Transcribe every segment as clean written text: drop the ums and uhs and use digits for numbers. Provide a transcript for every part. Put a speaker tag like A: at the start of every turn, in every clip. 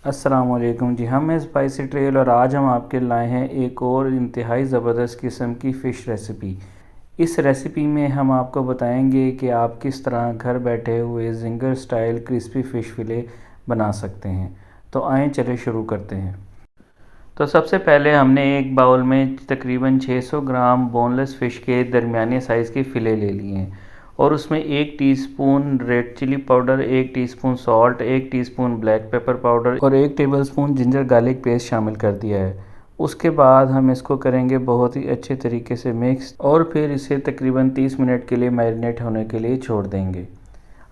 A: अस्सलाम वालेकुम जी। हम हैं स्पाइसी ट्रेल और आज हम आपके लाए हैं एक और इंतहाई ज़बरदस्त किस्म की फ़िश रेसिपी। इस रेसिपी में हम आपको बताएंगे कि आप किस तरह घर बैठे हुए जिंगर स्टाइल क्रिस्पी फ़िश फिले बना सकते हैं। तो आएँ चले शुरू करते हैं। तो सबसे पहले हमने एक बाउल में तकरीबन 600 ग्राम बोनलेस फ़िश के दरमियाने साइज़ के फ़िले ले लिए हैं और उसमें 1 teaspoon red chilli powder, 1 teaspoon salt, 1 teaspoon black pepper powder और 1 टेबलस्पून जिंजर गार्लिक पेस्ट शामिल कर दिया है। उसके बाद हम इसको करेंगे बहुत ही अच्छे तरीके से मिक्स और फिर इसे तकरीबन 30 मिनट के लिए मैरिनेट होने के लिए छोड़ देंगे।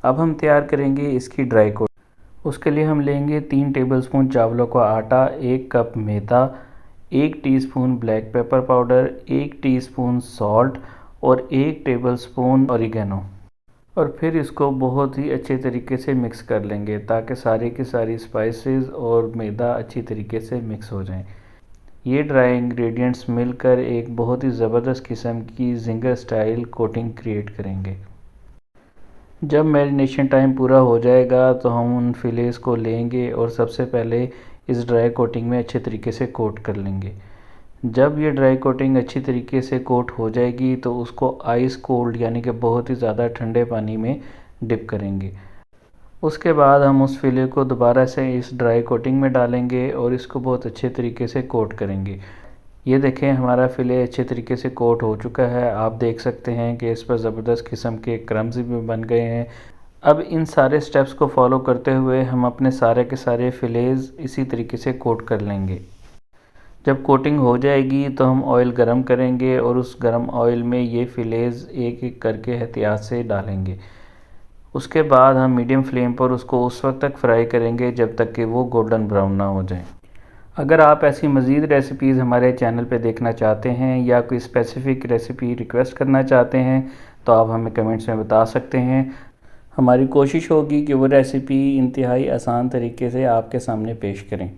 A: अब हम तैयार करेंगे इसकी ड्राई कोट। उसके लिए हम लेंगे 3 टेबलस्पून चावलों का आटा, 1 कप मैदा, 1 teaspoon black pepper powder, 1 teaspoon salt और 1 टेबलस्पून ऑरिगेनो और फिर इसको बहुत ही अच्छे तरीके से मिक्स कर लेंगे ताकि सारी की सारी स्पाइसेस और मैदा अच्छी तरीके से मिक्स हो जाएं। ये ड्राई इंग्रेडिएंट्स मिलकर एक बहुत ही ज़बरदस्त किस्म की जिंगर स्टाइल कोटिंग क्रिएट करेंगे। जब मैरिनेशन टाइम पूरा हो जाएगा तो हम उन फिलेस को लेंगे और सबसे पहले इस ड्राई कोटिंग में अच्छे तरीके से कोट कर लेंगे। जब ये ड्राई कोटिंग अच्छी तरीके से कोट हो जाएगी तो उसको आइस कोल्ड यानी कि बहुत ही ज़्यादा ठंडे पानी में डिप करेंगे। उसके बाद हम उस फिले को दोबारा से इस ड्राई कोटिंग में डालेंगे और इसको बहुत अच्छे तरीके से कोट करेंगे। ये देखें हमारा फ़िले अच्छे तरीके से कोट हो चुका है। आप देख सकते हैं कि इस पर ज़बरदस्त किस्म के क्रम्स भी बन गए हैं। अब इन सारे स्टेप्स को फॉलो करते हुए हम अपने सारे के सारे फ़िलेज़ इसी तरीके से कोट कर लेंगे। जब कोटिंग हो जाएगी तो हम ऑयल गरम करेंगे और उस गरम ऑयल में ये फ़िलेज़ एक एक करके एहतियात से डालेंगे। उसके बाद हम मीडियम फ्लेम पर उसको उस वक्त तक फ्राई करेंगे जब तक कि वो गोल्डन ब्राउन ना हो जाए। अगर आप ऐसी मज़ीद रेसिपीज़ हमारे चैनल पे देखना चाहते हैं या कोई स्पेसिफ़िक रेसिपी रिक्वेस्ट करना चाहते हैं तो आप हमें कमेंट्स में बता सकते हैं। हमारी कोशिश होगी कि वो रेसिपी इंतहाई आसान तरीके से आपके सामने पेश करें।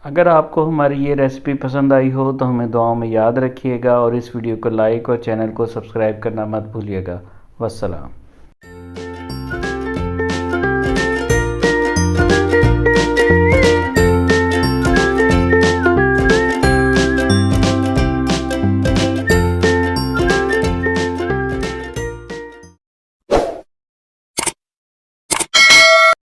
A: अगर आपको हमारी ये रेसिपी पसंद आई हो तो हमें दुआओं में याद रखिएगा और इस वीडियो को लाइक और चैनल को सब्सक्राइब करना मत भूलिएगा। वस्सलाम।